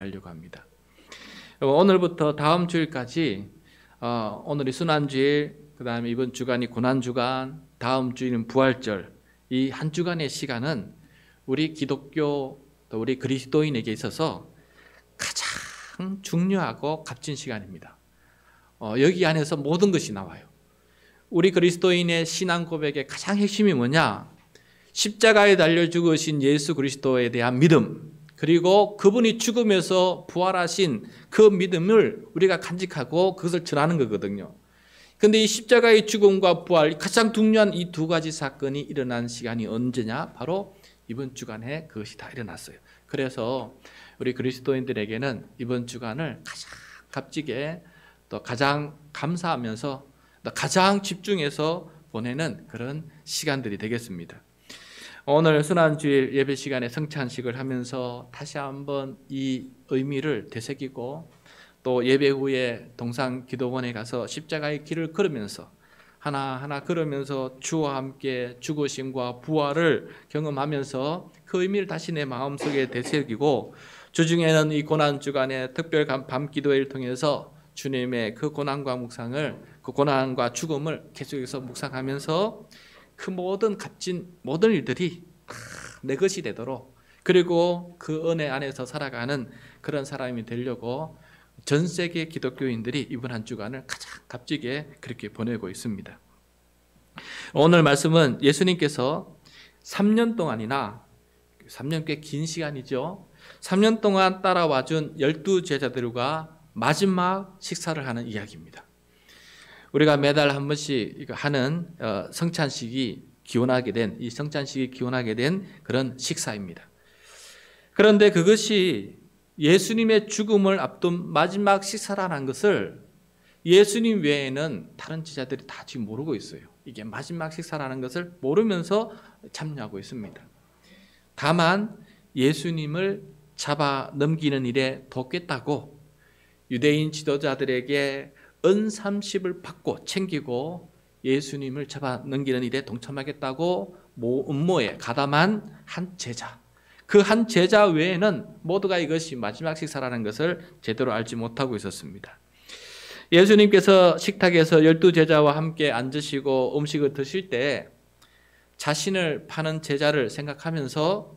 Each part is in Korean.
하려고 합니다. 오늘부터 다음 주일까지 오늘이 순환주일, 그 다음에 이번 주간이 고난주간, 다음 주일은 부활절, 이 한 주간의 시간은 우리 기독교 또 우리 그리스도인에게 있어서 가장 중요하고 값진 시간입니다. 여기 안에서 모든 것이 나와요. 우리 그리스도인의 신앙 고백의 가장 핵심이 뭐냐? 십자가에 달려 죽으신 예수 그리스도에 대한 믿음, 그리고 그분이 죽으면서 부활하신 그 믿음을 우리가 간직하고 그것을 전하는 거거든요. 그런데 이 십자가의 죽음과 부활, 가장 중요한 이 두 가지 사건이 일어난 시간이 언제냐? 바로 이번 주간에 그것이 다 일어났어요. 그래서 우리 그리스도인들에게는 이번 주간을 가장 값지게 또 가장 감사하면서 또 가장 집중해서 보내는 그런 시간들이 되겠습니다. 오늘 순환주일 예배 시간에 성찬식을 하면서 다시 한번 이 의미를 되새기고 또 예배 후에 동상 기도원에 가서 십자가의 길을 걸으면서 하나하나 걸으면서 주와 함께 죽으심과 부활을 경험하면서 그 의미를 다시 내 마음속에 되새기고 주중에는 이 고난주간의 특별 밤 기도회를 통해서 주님의 그 고난과 묵상을, 그 고난과 죽음을 계속해서 묵상하면서 그 모든 값진 모든 일들이 내 것이 되도록, 그리고 그 은혜 안에서 살아가는 그런 사람이 되려고 전 세계 기독교인들이 이번 한 주간을 가장 값지게 그렇게 보내고 있습니다. 오늘 말씀은 예수님께서 3년 동안이나 3년 꽤 긴 시간이죠. 3년 동안 따라와준 12제자들과 마지막 식사를 하는 이야기입니다. 우리가 매달 한 번씩 하는 성찬식이 기원하게 된 그런 식사입니다. 그런데 그것이 예수님의 죽음을 앞둔 마지막 식사라는 것을 예수님 외에는 다른 제자들이 다 지금 모르고 있어요. 이게 마지막 식사라는 것을 모르면서 참여하고 있습니다. 다만 예수님을 잡아 넘기는 일에 돕겠다고 유대인 지도자들에게 은삼십을 받고 챙기고 예수님을 잡아 넘기는 일에 동참하겠다고 음모에 가담한 한 제자, 그 한 제자 외에는 모두가 이것이 마지막 식사라는 것을 제대로 알지 못하고 있었습니다. 예수님께서 식탁에서 12제자와 함께 앉으시고 음식을 드실 때 자신을 파는 제자를 생각하면서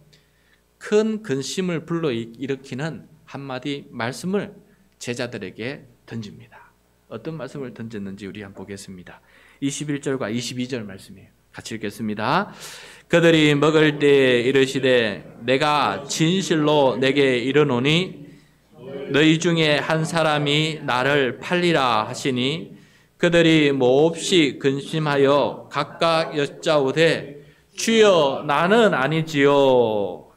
큰 근심을 불러일으키는 한마디 말씀을 제자들에게 던집니다. 어떤 말씀을 던졌는지 우리 한번 보겠습니다. 21절과 22절 말씀이에요. 같이 읽겠습니다. 그들이 먹을 때 이르시되 내가 진실로 내게 이르노니 너희 중에 한 사람이 나를 팔리라 하시니 그들이 몹시 근심하여 각각 여짜오되 주여 나는 아니지요.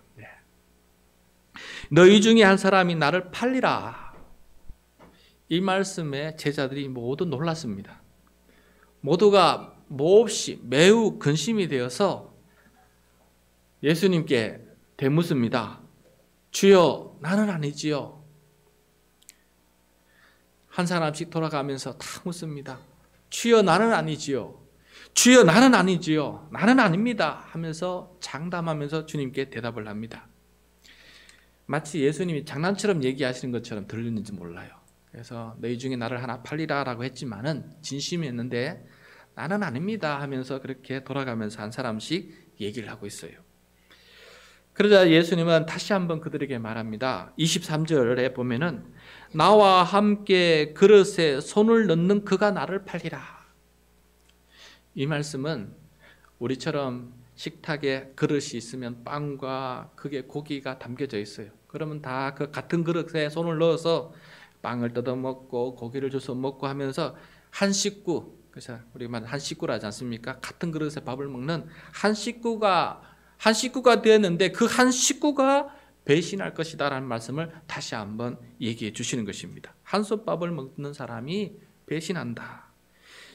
너희 중에 한 사람이 나를 팔리라. 이 말씀에 제자들이 모두 놀랐습니다. 모두가 몹시 매우 근심이 되어서 예수님께 되묻습니다. 주여 나는 아니지요. 한 사람씩 돌아가면서 다 묻습니다. 주여 나는 아니지요. 주여 나는 아니지요. 나는 아닙니다 하면서 장담하면서 주님께 대답을 합니다. 마치 예수님이 장난처럼 얘기하시는 것처럼 들리는지 몰라요. 그래서 너희 중에 나를 하나 팔리라라고 했지만은 진심이었는데 나는 아닙니다 하면서 그렇게 돌아가면서 한 사람씩 얘기를 하고 있어요. 그러자 예수님은 다시 한번 그들에게 말합니다. 23절에 보면은 나와 함께 그릇에 손을 넣는 그가 나를 팔리라. 이 말씀은 우리처럼 식탁에 그릇이 있으면 빵과 그게 고기가 담겨져 있어요. 그러면 다 그 같은 그릇에 손을 넣어서 빵을 뜯어 먹고 고기를 줘서 먹고 하면서 한 식구, 그래서 우리 말 한 식구라 하지 않습니까? 같은 그릇에 밥을 먹는 한 식구가 되었는데 그 한 식구가 배신할 것이다라는 말씀을 다시 한번 얘기해 주시는 것입니다. 한솥밥을 먹는 사람이 배신한다.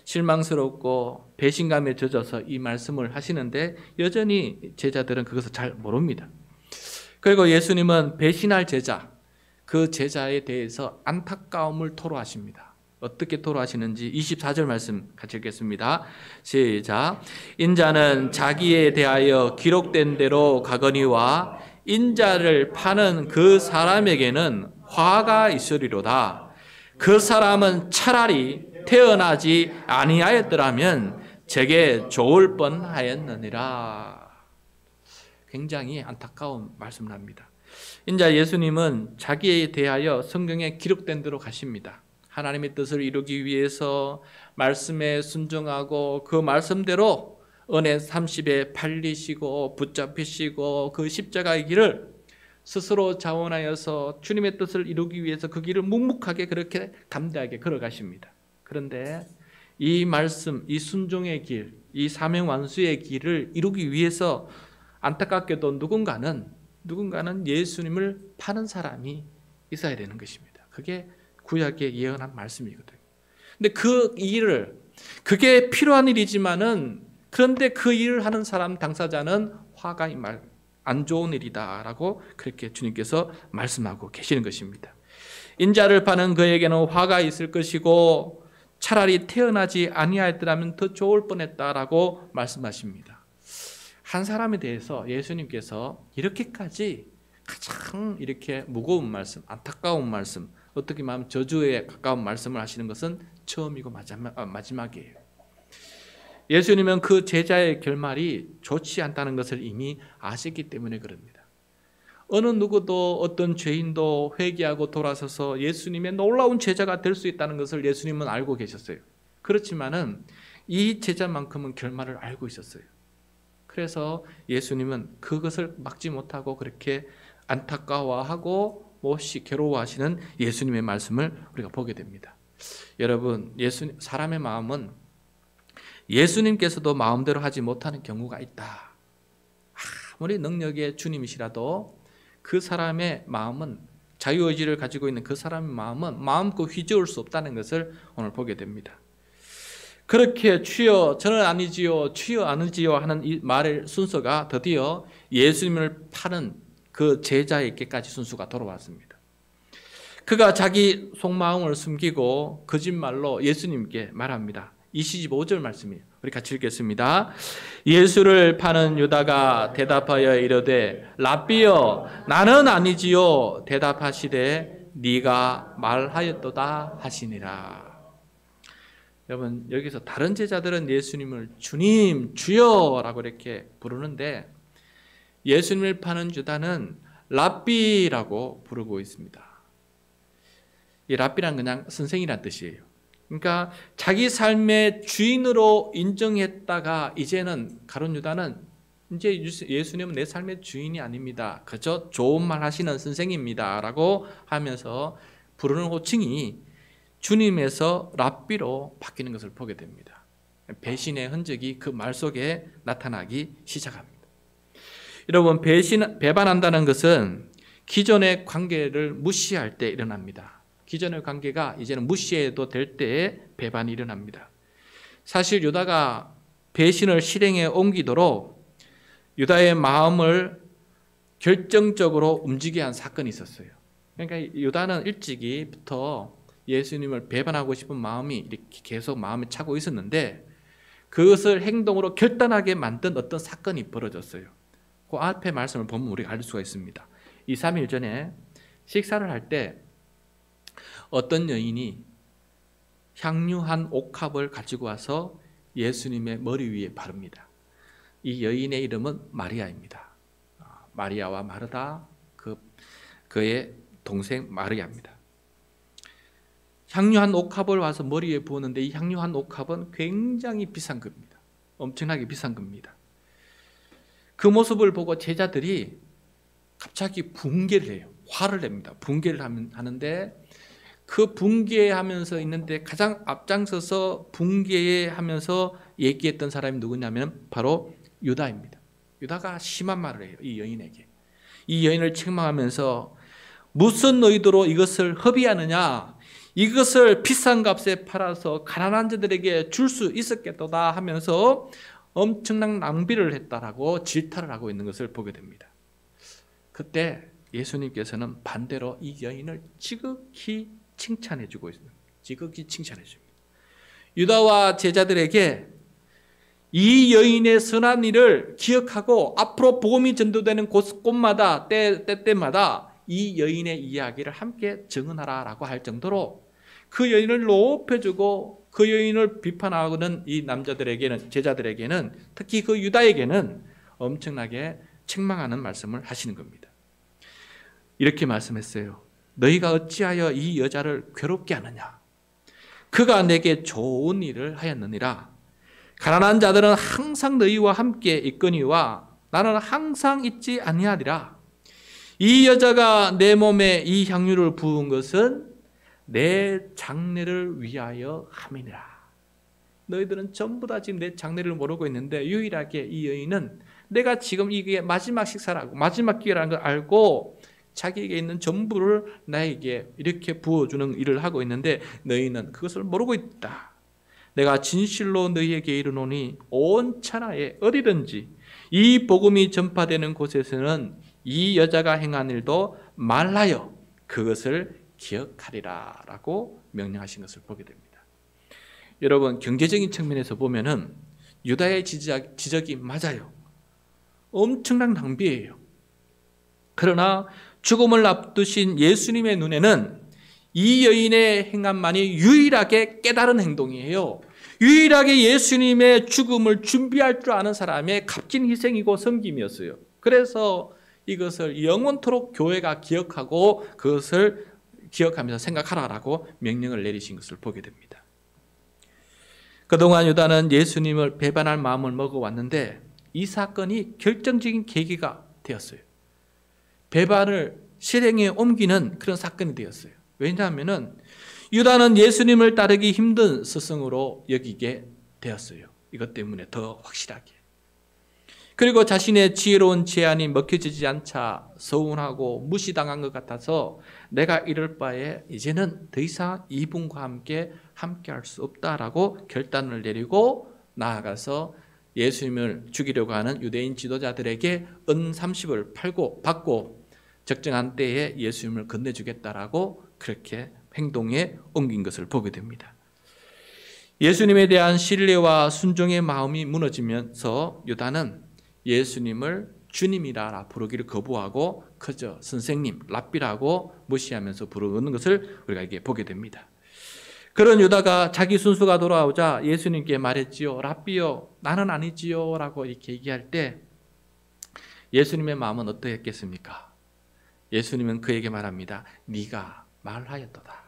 실망스럽고 배신감에 젖어서 이 말씀을 하시는데 여전히 제자들은 그것을 잘 모릅니다. 그리고 예수님은 배신할 제자, 그 제자에 대해서 안타까움을 토로하십니다. 어떻게 토로하시는지 24절 말씀 같이 읽겠습니다. 시작. 인자는 자기에 대하여 기록된 대로 가거니와 인자를 파는 그 사람에게는 화가 있으리로다. 그 사람은 차라리 태어나지 아니하였더라면 제게 좋을 뻔하였느니라. 굉장히 안타까운 말씀을 합니다. 인자 예수님은 자기에 대하여 성경에 기록된 대로 가십니다. 하나님의 뜻을 이루기 위해서 말씀에 순종하고 그 말씀대로 은혜 30에 팔리시고 붙잡히시고 그 십자가의 길을 스스로 자원하여서 주님의 뜻을 이루기 위해서 그 길을 묵묵하게 그렇게 담대하게 걸어가십니다. 그런데 이 말씀, 이 순종의 길, 이 사명 완수의 길을 이루기 위해서 안타깝게도 누군가는 예수님을 파는 사람이 있어야 되는 것입니다. 그게 구약에 예언한 말씀이거든요. 근데 그게 필요한 일이지만은 그런데 그 일을 하는 사람 당사자는 화가 안 좋은 일이다라고 그렇게 주님께서 말씀하고 계시는 것입니다. 인자를 파는 그에게는 화가 있을 것이고 차라리 태어나지 아니하였더라면 더 좋을 뻔했다라고 말씀하십니다. 한 사람에 대해서 예수님께서 이렇게까지 가장 이렇게 무거운 말씀, 안타까운 말씀, 어떻게 말하면 저주에 가까운 말씀을 하시는 것은 처음이고 마지막이에요. 예수님은 그 제자의 결말이 좋지 않다는 것을 이미 아셨기 때문에 그럽니다. 어느 누구도 어떤 죄인도 회개하고 돌아서서 예수님의 놀라운 제자가 될 수 있다는 것을 예수님은 알고 계셨어요. 그렇지만은 이 제자만큼은 결말을 알고 있었어요. 그래서 예수님은 그것을 막지 못하고 그렇게 안타까워하고 몹시 괴로워하시는 예수님의 말씀을 우리가 보게 됩니다. 여러분, 사람의 마음은 예수님께서도 마음대로 하지 못하는 경우가 있다. 아무리 능력의 주님이시라도 그 사람의 마음은, 자유의지를 가지고 있는 그 사람의 마음은 마음껏 휘저을 수 없다는 것을 오늘 보게 됩니다. 그렇게 주여 저는 아니지요, 주여 아니지요 하는 이 말의 순서가 드디어 예수님을 파는 그 제자에게까지 순서가 돌아왔습니다. 그가 자기 속마음을 숨기고 거짓말로 예수님께 말합니다. 25절 말씀이에요. 우리 같이 읽겠습니다. 예수를 파는 유다가 대답하여 이르되 랍비여 나는 아니지요. 대답하시되 네가 말하였도다 하시니라. 여러분, 여기서 다른 제자들은 예수님을 주님, 주여라고 이렇게 부르는데 예수님을 파는 유다는 랍비라고 부르고 있습니다. 이 랍비란 그냥 선생이란 뜻이에요. 그러니까 자기 삶의 주인으로 인정했다가 이제는 가룟 유다는 이제 예수님은 내 삶의 주인이 아닙니다. 그저 좋은 말 하시는 선생입니다. 라고 하면서 부르는 호칭이 주님에서 랍비로 바뀌는 것을 보게 됩니다. 배신의 흔적이 그 말 속에 나타나기 시작합니다. 여러분, 배반한다는 것은 기존의 관계를 무시할 때 일어납니다. 기존의 관계가 이제는 무시해도 될 때에 배반이 일어납니다. 사실 유다가 배신을 실행에 옮기도록 유다의 마음을 결정적으로 움직이게 한 사건이 있었어요. 그러니까 유다는 일찍이부터 예수님을 배반하고 싶은 마음이 이렇게 계속 마음에 차고 있었는데 그것을 행동으로 결단하게 만든 어떤 사건이 벌어졌어요. 그 앞에 말씀을 보면 우리가 알 수가 있습니다. 2, 3일 전에 식사를 할 때 어떤 여인이 향유한 옥합을 가지고 와서 예수님의 머리 위에 바릅니다. 이 여인의 이름은 마리아입니다. 마리아와 마르다, 그의 동생 마리아입니다. 향유한 옥합을 와서 머리에 부었는데 이 향유한 옥합은 굉장히 비싼 겁니다. 엄청나게 비싼 겁니다. 그 모습을 보고 제자들이 갑자기 붕괴를 해요. 화를 냅니다. 붕괴를 하는데 그 붕괴하면서 있는데 가장 앞장서서 붕괴하면서 얘기했던 사람이 누구냐면 바로 유다입니다. 유다가 심한 말을 해요. 이 여인에게. 이 여인을 책망하면서 무슨 의도로 이것을 허비하느냐, 이것을 비싼 값에 팔아서 가난한 자들에게 줄 수 있었겠도다 하면서 엄청난 낭비를 했다라고 질타를 하고 있는 것을 보게 됩니다. 그때 예수님께서는 반대로 이 여인을 지극히 칭찬해주고 있습니다. 지극히 칭찬해줍니다. 유다와 제자들에게 이 여인의 선한 일을 기억하고 앞으로 복음이 전도되는 곳마다 때때마다 이 여인의 이야기를 함께 증언하라라고 할 정도로 그 여인을 높여주고 그 여인을 비판하고는 이 남자들에게는, 제자들에게는, 특히 그 유다에게는 엄청나게 책망하는 말씀을 하시는 겁니다. 이렇게 말씀했어요. 너희가 어찌하여 이 여자를 괴롭게 하느냐? 그가 내게 좋은 일을 하였느니라. 가난한 자들은 항상 너희와 함께 있거니와 나는 항상 있지 아니하리라. 이 여자가 내 몸에 이 향유를 부은 것은 내 장례를 위하여 함이니라. 너희들은 전부 다 지금 내 장례를 모르고 있는데 유일하게 이 여인은 내가 지금 이게 마지막 식사라고, 마지막 기회라는 걸 알고 자기에게 있는 전부를 나에게 이렇게 부어주는 일을 하고 있는데 너희는 그것을 모르고 있다. 내가 진실로 너희에게 이르노니 온 천하에 어디든지 이 복음이 전파되는 곳에서는 이 여자가 행한 일도 말하여 그것을 기억하리라 라고 명령하신 것을 보게 됩니다. 여러분, 경제적인 측면에서 보면은 유다의 지적이 맞아요. 엄청난 낭비예요. 그러나 죽음을 앞두신 예수님의 눈에는 이 여인의 행함만이 유일하게 깨달은 행동이에요. 유일하게 예수님의 죽음을 준비할 줄 아는 사람의 값진 희생이고 섬김이었어요. 그래서 이것을 영원토록 교회가 기억하고 그것을 기억하면서 생각하라라고 명령을 내리신 것을 보게 됩니다. 그동안 유다는 예수님을 배반할 마음을 먹어왔는데 이 사건이 결정적인 계기가 되었어요. 배반을 실행에 옮기는 그런 사건이 되었어요. 왜냐하면 유다는 예수님을 따르기 힘든 스승으로 여기게 되었어요. 이것 때문에 더 확실하게. 그리고 자신의 지혜로운 제안이 먹혀지지 않자 서운하고 무시당한 것 같아서 내가 이럴 바에 이제는 더 이상 이분과 함께 할 수 없다라고 결단을 내리고 나아가서 예수님을 죽이려고 하는 유대인 지도자들에게 은 30을 받고 적정한 때에 예수님을 건네주겠다라고 그렇게 행동에 옮긴 것을 보게 됩니다. 예수님에 대한 신뢰와 순종의 마음이 무너지면서 유다는 예수님을 주님이라 부르기를 거부하고 그저 선생님, 랍비라고 무시하면서 부르는 것을 우리가 이게 보게 됩니다. 그런 유다가 자기 순수가 돌아오자 예수님께 말했지요. 랍비요, 나는 아니지요 라고 이렇게 얘기할 때 예수님의 마음은 어떠했겠습니까? 예수님은 그에게 말합니다. 네가 말하였도다.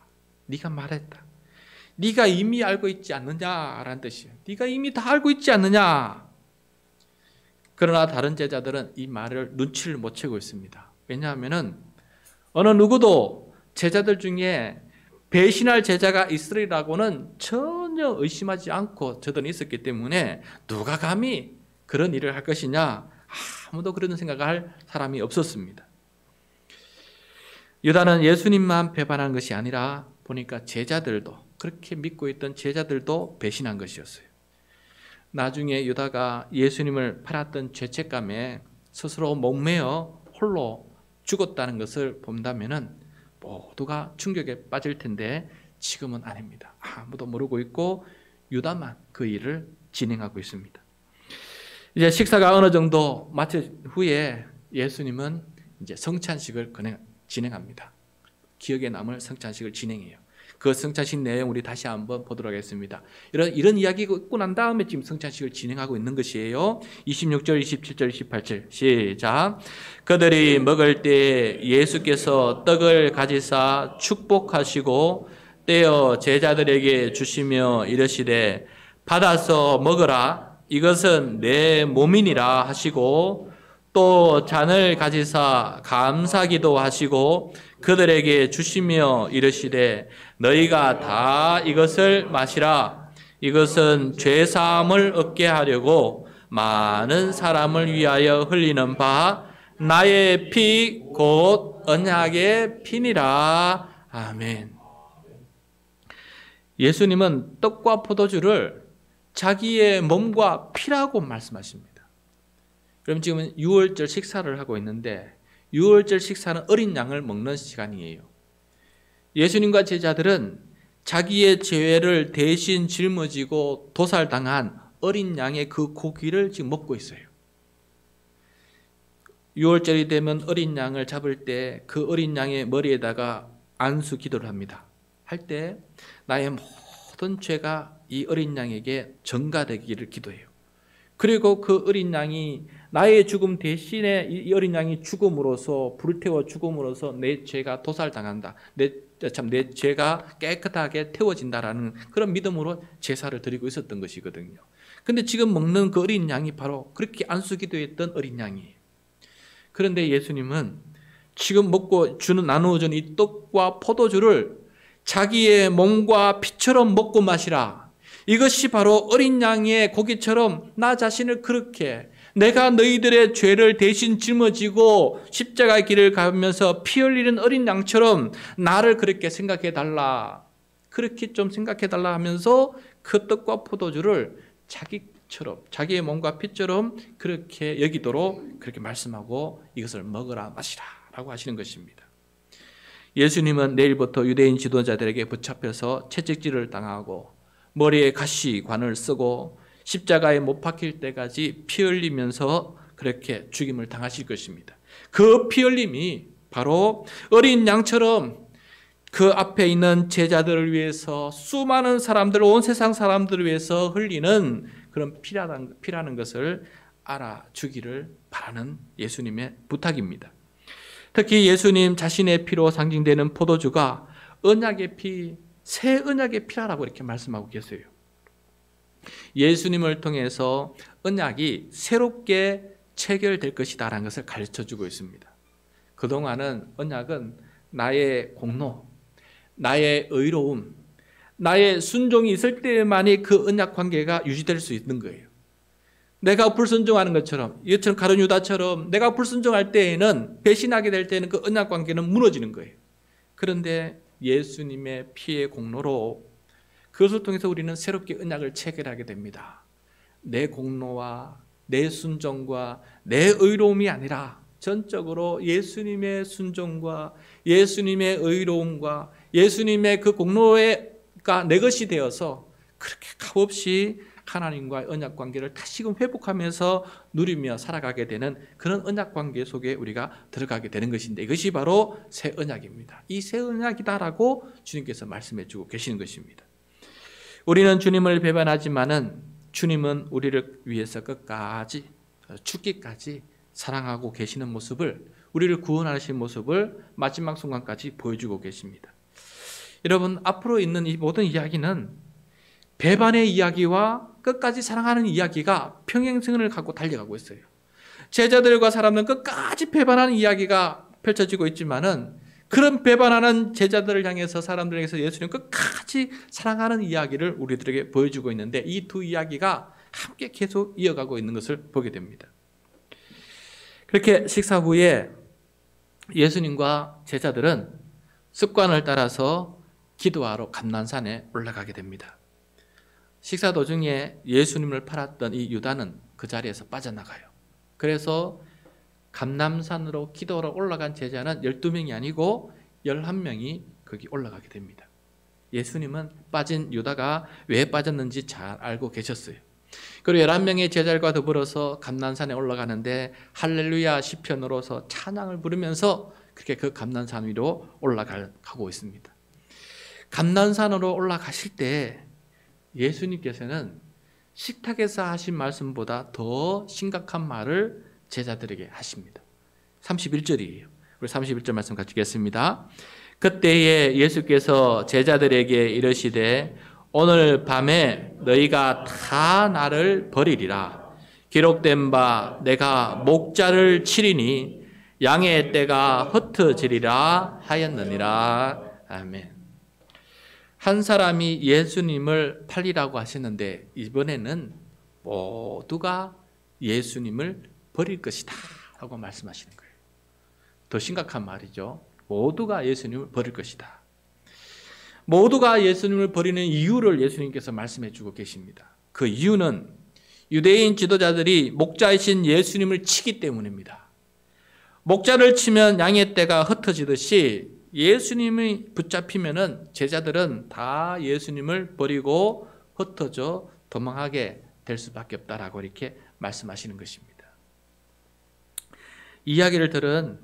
네가 말했다. 네가 이미 알고 있지 않느냐라는 뜻이에요. 네가 이미 다 알고 있지 않느냐. 그러나 다른 제자들은 이 말을 눈치를 못 채고 있습니다. 왜냐하면 어느 누구도 제자들 중에 배신할 제자가 있으리라고는 전혀 의심하지 않고 저들은 있었기 때문에 누가 감히 그런 일을 할 것이냐, 아무도 그런 생각을 할 사람이 없었습니다. 유다는 예수님만 배반한 것이 아니라 보니까 제자들도, 그렇게 믿고 있던 제자들도 배신한 것이었어요. 나중에 유다가 예수님을 팔았던 죄책감에 스스로 목매어 홀로 죽었다는 것을 본다면은 모두가 충격에 빠질 텐데 지금은 아닙니다. 아무도 모르고 있고 유다만 그 일을 진행하고 있습니다. 이제 식사가 어느 정도 마친 후에 예수님은 이제 성찬식을 진행합니다. 기억에 남을 성찬식을 진행해요. 그 성찬식 내용 우리 다시 한번 보도록 하겠습니다. 이런 이야기가 있고 난 다음에 지금 성찬식을 진행하고 있는 것이에요. 26절, 27절, 28절 시작. 그들이 먹을 때 예수께서 떡을 가지사 축복하시고 떼어 제자들에게 주시며 이르시되 받아서 먹으라. 이것은 내 몸이니라 하시고 또 잔을 가지사 감사기도 하시고 그들에게 주시며 이르시되 너희가 다 이것을 마시라. 이것은 죄사함을 얻게 하려고 많은 사람을 위하여 흘리는 바 나의 피 곧 언약의 피니라. 아멘. 예수님은 떡과 포도주를 자기의 몸과 피라고 말씀하십니다. 그럼 지금 유월절 식사를 하고 있는데 유월절 식사는 어린 양을 먹는 시간이에요. 예수님과 제자들은 자기의 죄를 대신 짊어지고 도살당한 어린 양의 그 고기를 지금 먹고 있어요. 6월절이 되면 어린 양을 잡을 때 그 어린 양의 머리에다가 안수 기도를 합니다. 할 때 나의 모든 죄가 이 어린 양에게 전가되기를 기도해요. 그리고 그 어린 양이 나의 죽음 대신에 이 어린 양이 죽음으로써 불태워 죽음으로써 내 죄가 도살당한다. 내 죄가 깨끗하게 태워진다라는 그런 믿음으로 제사를 드리고 있었던 것이거든요. 근데 지금 먹는 그 어린 양이 바로 그렇게 안수기도했던 어린 양이에요. 그런데 예수님은 지금 먹고 나누어 준 이 떡과 포도주를 자기의 몸과 피처럼 먹고 마시라. 이것이 바로 어린 양의 고기처럼 나 자신을 그렇게 내가 너희들의 죄를 대신 짊어지고 십자가의 길을 가면서 피 흘리는 어린 양처럼 나를 그렇게 생각해 달라. 그렇게 좀 생각해 달라 하면서 그 떡과 포도주를 자기처럼 자기의 몸과 피처럼 그렇게 여기도록 그렇게 말씀하고 이것을 먹으라 마시라 라고 하시는 것입니다. 예수님은 내일부터 유대인 지도자들에게 붙잡혀서 채찍질을 당하고 머리에 가시관을 쓰고 십자가에 못 박힐 때까지 피 흘리면서 그렇게 죽임을 당하실 것입니다. 그 피 흘림이 바로 어린 양처럼 그 앞에 있는 제자들을 위해서 수많은 사람들, 온 세상 사람들을 위해서 흘리는 그런 피라는 것을 알아주기를 바라는 예수님의 부탁입니다. 특히 예수님 자신의 피로 상징되는 포도주가 언약의 피, 새 언약의 피라고 이렇게 말씀하고 계세요. 예수님을 통해서 언약이 새롭게 체결될 것이다라는 것을 가르쳐주고 있습니다. 그동안은 언약은 나의 공로, 나의 의로움, 나의 순종이 있을 때만이 그 언약 관계가 유지될 수 있는 거예요. 내가 불순종하는 것처럼, 이처럼 가룟 유다처럼 내가 불순종할 때에는, 배신하게 될 때는 그 언약 관계는 무너지는 거예요. 그런데 예수님의 피의 공로로 그것을 통해서 우리는 새롭게 언약을 체결하게 됩니다. 내 공로와 내 순종과 내 의로움이 아니라 전적으로 예수님의 순종과 예수님의 의로움과 예수님의 그 공로가 내 것이 되어서 그렇게 값없이 하나님과의 언약 관계를 다시금 회복하면서 누리며 살아가게 되는 그런 언약 관계 속에 우리가 들어가게 되는 것인데, 이것이 바로 새 언약입니다. 이 새 언약이다라고 주님께서 말씀해 주고 계시는 것입니다. 우리는 주님을 배반하지만은 주님은 우리를 위해서 끝까지 죽기까지 사랑하고 계시는 모습을, 우리를 구원하신 모습을 마지막 순간까지 보여주고 계십니다. 여러분, 앞으로 있는 이 모든 이야기는 배반의 이야기와 끝까지 사랑하는 이야기가 평행선을 갖고 달려가고 있어요. 제자들과 사람들은 끝까지 배반하는 이야기가 펼쳐지고 있지만은 그런 배반하는 제자들을 향해서, 사람들에게서 예수님 끝까지 사랑하는 이야기를 우리들에게 보여주고 있는데, 이 두 이야기가 함께 계속 이어가고 있는 것을 보게 됩니다. 그렇게 식사 후에 예수님과 제자들은 습관을 따라서 기도하러 감난산에 올라가게 됩니다. 식사 도중에 예수님을 팔았던 이 유다는 그 자리에서 빠져나가요. 그래서 감람산으로 기도하러 올라간 제자는 12명이 아니고 11명이 거기 올라가게 됩니다. 예수님은 빠진 유다가 왜 빠졌는지 잘 알고 계셨어요. 그리고 11명의 제자들과 더불어서 감난산에 올라가는데 할렐루야 시편으로서 찬양을 부르면서 그렇게 그 감난산 위로 올라가고 있습니다. 감난산으로 올라가실 때 예수님께서는 식탁에서 하신 말씀보다 더 심각한 말을 제자들에게 하십니다. 31절이에요. 우리 31절 말씀 같이 읽겠습니다. 그때에 예수께서 제자들에게 이르시되 오늘 밤에 너희가 다 나를 버리리라. 기록된 바 내가 목자를 치리니 양의 떼가 흩어지리라 하였느니라. 아멘. 한 사람이 예수님을 팔리라고 하셨는데 이번에는 모두가 예수님을 버릴 것이다 라고 말씀하시는 거예요. 더 심각한 말이죠. 모두가 예수님을 버릴 것이다. 모두가 예수님을 버리는 이유를 예수님께서 말씀해 주고 계십니다. 그 이유는 유대인 지도자들이 목자이신 예수님을 치기 때문입니다. 목자를 치면 양의 떼가 흩어지듯이 예수님이 붙잡히면은 제자들은 다 예수님을 버리고 흩어져 도망하게 될 수밖에 없다라고 이렇게 말씀하시는 것입니다. 이야기를 들은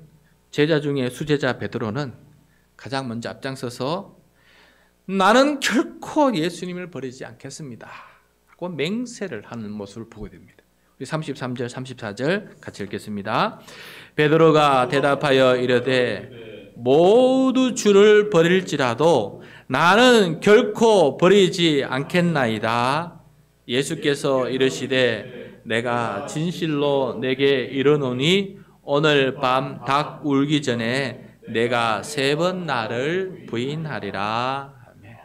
제자 중에 수제자 베드로는 가장 먼저 앞장서서 나는 결코 예수님을 버리지 않겠습니다 하고 맹세를 하는 모습을 보게 됩니다. 우리 33절 34절 같이 읽겠습니다. 베드로가 대답하여 이르되 모두 주를 버릴지라도 나는 결코 버리지 않겠나이다. 예수께서 이르시되 내가 진실로 내게 이르노니 오늘 밤 닭 울기 전에 내가 3번 나를 부인하리라. 아멘.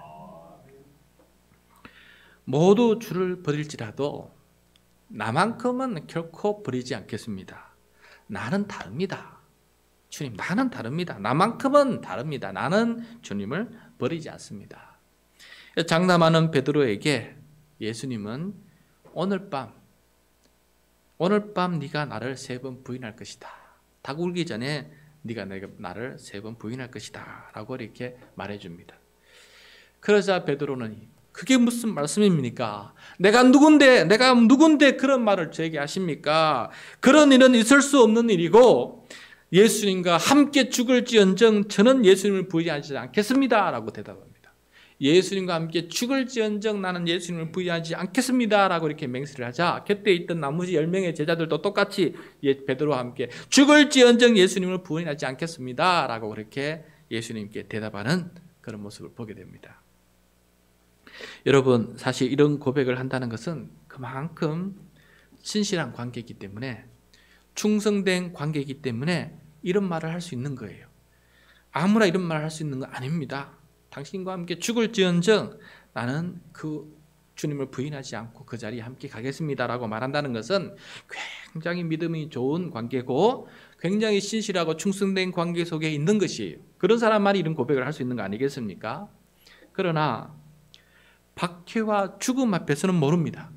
모두 주를 버릴지라도 나만큼은 결코 버리지 않겠습니다. 나는 다릅니다. 주님, 나는 다릅니다. 나만큼은 다릅니다. 나는 주님을 버리지 않습니다. 장담하는 베드로에게 예수님은 오늘 밤 네가 나를 3번 부인할 것이다. 닭 울기 전에 네가 나를 3번 부인할 것이다 라고 이렇게 말해줍니다. 그러자 베드로는 그게 무슨 말씀입니까? 내가 누군데 그런 말을 저에게 하십니까? 그런 일은 있을 수 없는 일이고 예수님과 함께 죽을지언정 저는 예수님을 부인하지 않겠습니다 라고 대답합니다. 예수님과 함께 죽을지언정 나는 예수님을 부인하지 않겠습니다 라고 이렇게 맹세를 하자 곁에 있던 나머지 10명의 제자들도 똑같이 베드로와 함께 죽을지언정 예수님을 부인하지 않겠습니다 라고 그렇게 예수님께 대답하는 그런 모습을 보게 됩니다. 여러분, 사실 이런 고백을 한다는 것은 그만큼 신실한 관계이기 때문에, 충성된 관계이기 때문에 이런 말을 할 수 있는 거예요. 아무나 이런 말을 할 수 있는 거 아닙니다. 당신과 함께 죽을지언정 나는 그 주님을 부인하지 않고 그 자리에 함께 가겠습니다라고 말한다는 것은 굉장히 믿음이 좋은 관계고 굉장히 신실하고 충성된 관계 속에 있는 것이에요. 그런 사람만이 이런 고백을 할 수 있는 거 아니겠습니까? 그러나 박해와 죽음 앞에서는 모릅니다.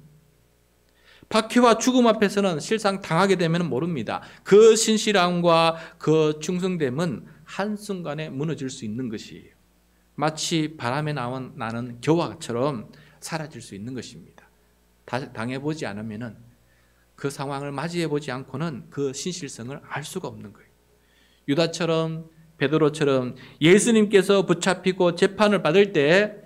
박해와 죽음 앞에서는 실상 당하게 되면 모릅니다. 그 신실함과 그 충성됨은 한순간에 무너질 수 있는 것이에요. 마치 바람에 나는 겨와처럼 사라질 수 있는 것입니다. 당해보지 않으면 그 상황을 맞이해보지 않고는 그 신실성을 알 수가 없는 거예요. 유다처럼 베드로처럼 예수님께서 붙잡히고 재판을 받을 때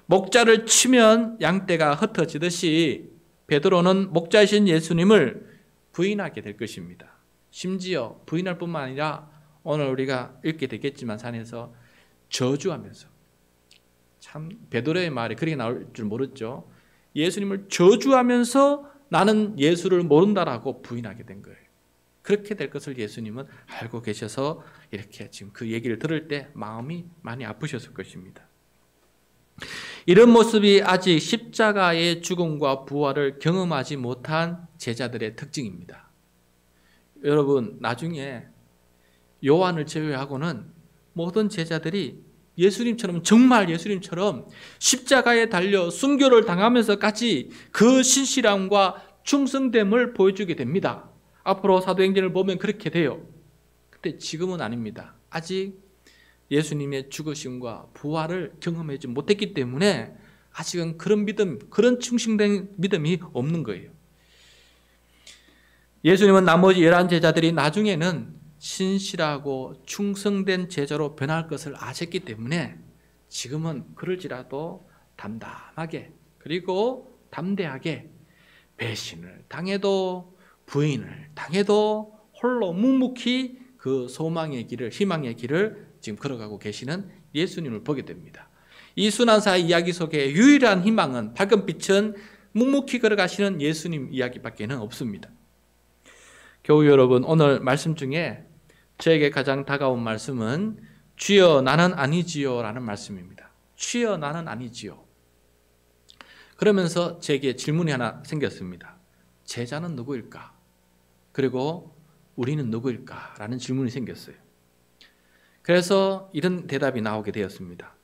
목자를 치면 양떼가 흩어지듯이 베드로는 목자이신 예수님을 부인하게 될 것입니다. 심지어 부인할 뿐만 아니라 오늘 우리가 읽게 되겠지만 산에서 저주하면서, 참 베드로의 말이 그렇게 나올 줄 모르죠. 예수님을 저주하면서 나는 예수를 모른다라고 부인하게 된 거예요. 그렇게 될 것을 예수님은 알고 계셔서 이렇게 지금 그 얘기를 들을 때 마음이 많이 아프셨을 것입니다. 이런 모습이 아직 십자가의 죽음과 부활을 경험하지 못한 제자들의 특징입니다. 여러분, 나중에 요한을 제외하고는 모든 제자들이 예수님처럼, 정말 예수님처럼 십자가에 달려 순교를 당하면서까지 그 신실함과 충성됨을 보여주게 됩니다. 앞으로 사도행전을 보면 그렇게 돼요. 근데 지금은 아닙니다. 아직 예수님의 죽으심과 부활을 경험하지 못했기 때문에 아직은 그런 믿음, 그런 충실된 믿음이 없는 거예요. 예수님은 나머지 11제자들이 나중에는 신실하고 충성된 제자로 변할 것을 아셨기 때문에 지금은 그럴지라도 담담하게 그리고 담대하게 배신을 당해도 부인을 당해도 홀로 묵묵히 그 소망의 길을, 희망의 길을 지금 걸어가고 계시는 예수님을 보게 됩니다. 이 순환사의 이야기 속에 유일한 희망은, 밝은 빛은 묵묵히 걸어가시는 예수님 이야기밖에는 없습니다. 교우 여러분, 오늘 말씀 중에 저에게 가장 다가온 말씀은 주여 나는 아니지요 라는 말씀입니다. 주여 나는 아니지요. 그러면서 제게 질문이 하나 생겼습니다. 제자는 누구일까? 그리고 우리는 누구일까? 라는 질문이 생겼어요. 그래서 이런 대답이 나오게 되었습니다.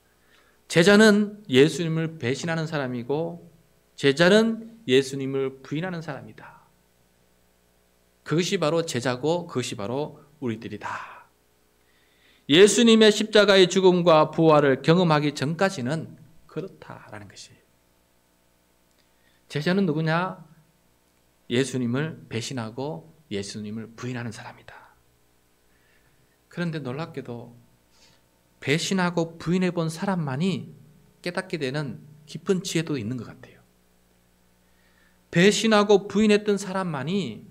제자는 예수님을 배신하는 사람이고 제자는 예수님을 부인하는 사람이다. 그것이 바로 제자고 그것이 바로 우리들이다. 예수님의 십자가의 죽음과 부활을 경험하기 전까지는 그렇다라는 것이에요. 제자는 누구냐? 예수님을 배신하고 예수님을 부인하는 사람이다. 그런데 놀랍게도 배신하고 부인해 본 사람만이 깨닫게 되는 깊은 지혜도 있는 것 같아요. 배신하고 부인했던 사람만이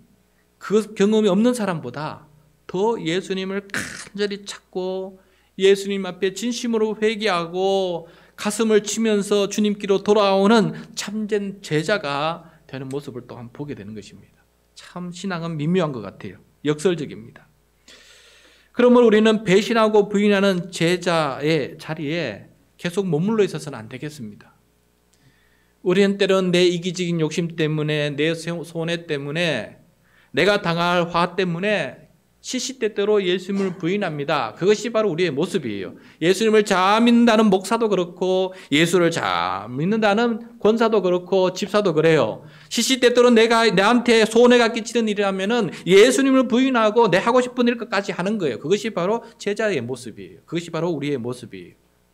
그 경험이 없는 사람보다 더 예수님을 간절히 찾고 예수님 앞에 진심으로 회개하고 가슴을 치면서 주님께로 돌아오는 참된 제자가 되는 모습을 또한 보게 되는 것입니다. 참 신앙은 미묘한 것 같아요. 역설적입니다. 그러면 우리는 배신하고 부인하는 제자의 자리에 계속 머물러 있어서는 안 되겠습니다. 우리는 때론 내 이기적인 욕심 때문에, 내 손해 때문에, 내가 당할 화 때문에 시시때때로 예수님을 부인합니다. 그것이 바로 우리의 모습이에요. 예수님을 잘 믿는다는 목사도 그렇고 예수를 잘 믿는다는 권사도 그렇고 집사도 그래요. 시시때때로 내한테 손해가 끼치는 일이라면은 예수님을 부인하고 내 하고 싶은 일 끝까지 하는 거예요. 그것이 바로 제자의 모습이에요. 그것이 바로 우리의 모습이에요.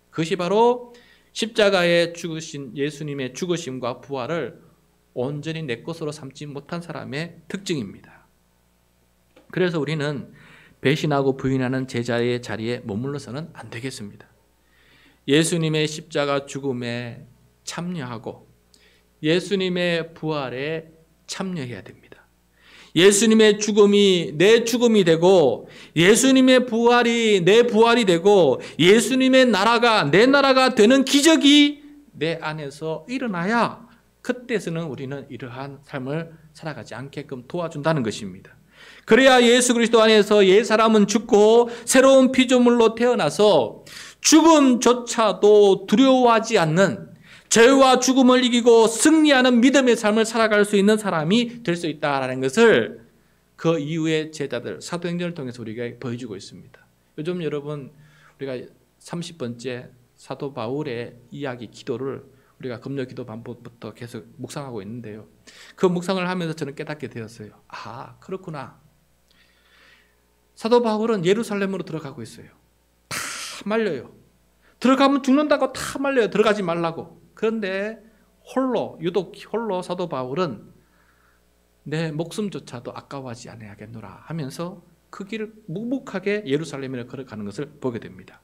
그것이 바로 십자가에 죽으신 예수님의 죽으심과 부활을 온전히 내 것으로 삼지 못한 사람의 특징입니다. 그래서 우리는 배신하고 부인하는 제자의 자리에 머물러서는 안 되겠습니다. 예수님의 십자가 죽음에 참여하고 예수님의 부활에 참여해야 됩니다. 예수님의 죽음이 내 죽음이 되고 예수님의 부활이 내 부활이 되고 예수님의 나라가 내 나라가 되는 기적이 내 안에서 일어나야 그때서는 우리는 이러한 삶을 살아가지 않게끔 도와준다는 것입니다. 그래야 예수 그리스도 안에서 옛사람은 죽고 새로운 피조물로 태어나서 죽음조차도 두려워하지 않는 죄와 죽음을 이기고 승리하는 믿음의 삶을 살아갈 수 있는 사람이 될 수 있다는 것을 그 이후의 제자들, 사도행전을 통해서 우리가 보여주고 있습니다. 요즘 여러분 우리가 30번째 사도 바울의 이야기 기도를 우리가 금요 기도 반복부터 계속 묵상하고 있는데요. 그 묵상을 하면서 저는 깨닫게 되었어요. 아, 그렇구나. 사도 바울은 예루살렘으로 들어가고 있어요. 다 말려요. 들어가면 죽는다고 다 말려요. 들어가지 말라고. 그런데 유독 홀로 사도 바울은 내 목숨조차도 아까워하지 아니하겠노라 하면서 그 길을 묵묵하게 예루살렘으로 걸어가는 것을 보게 됩니다.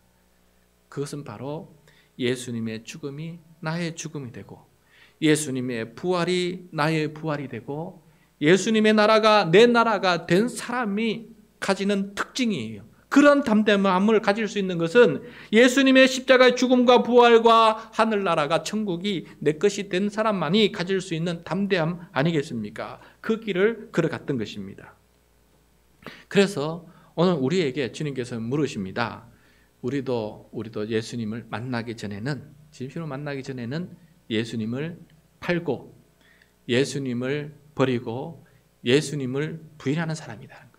그것은 바로 예수님의 죽음이 나의 죽음이 되고 예수님의 부활이 나의 부활이 되고 예수님의 나라가 내 나라가 된 사람이 가지는 특징이에요. 그런 담대함을 가질 수 있는 것은 예수님의 십자가의 죽음과 부활과 하늘나라가 천국이 내 것이 된 사람만이 가질 수 있는 담대함 아니겠습니까? 그 길을 걸어갔던 것입니다. 그래서 오늘 우리에게 주님께서 물으십니다. 우리도 예수님을 만나기 전에는, 진심으로 만나기 전에는 예수님을 팔고 예수님을 버리고 예수님을 부인하는 사람이다.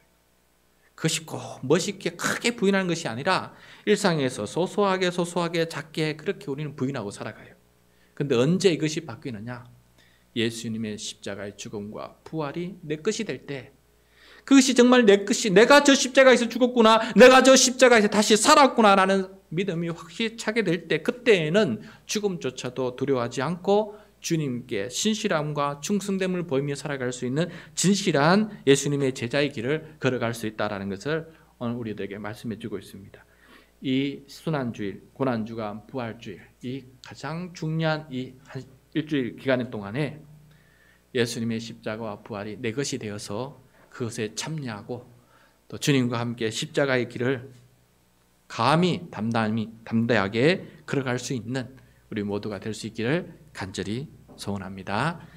그것이 꼭 멋있게 크게 부인하는 것이 아니라 일상에서 소소하게 작게 그렇게 우리는 부인하고 살아가요. 그런데 언제 이것이 바뀌느냐? 예수님의 십자가의 죽음과 부활이 내 것이 될 때, 그것이 정말 내 것이, 내가 저 십자가에서 죽었구나, 내가 저 십자가에서 다시 살았구나라는 믿음이 확실히 차게 될 때, 그때에는 죽음조차도 두려워하지 않고 주님께 신실함과 충성됨을 보이며 살아갈 수 있는 진실한 예수님의 제자의 길을 걸어갈 수 있다는 것을 오늘 우리들에게 말씀해 주고 있습니다. 이 순환주일, 고난주간, 부활주일, 이 가장 중요한 이 한 일주일 기간 동안에 예수님의 십자가와 부활이 내 것이 되어서 그것에 참여하고 또 주님과 함께 십자가의 길을 감히 담대하게 걸어갈 수 있는 우리 모두가 될 수 있기를 간절히 소원합니다.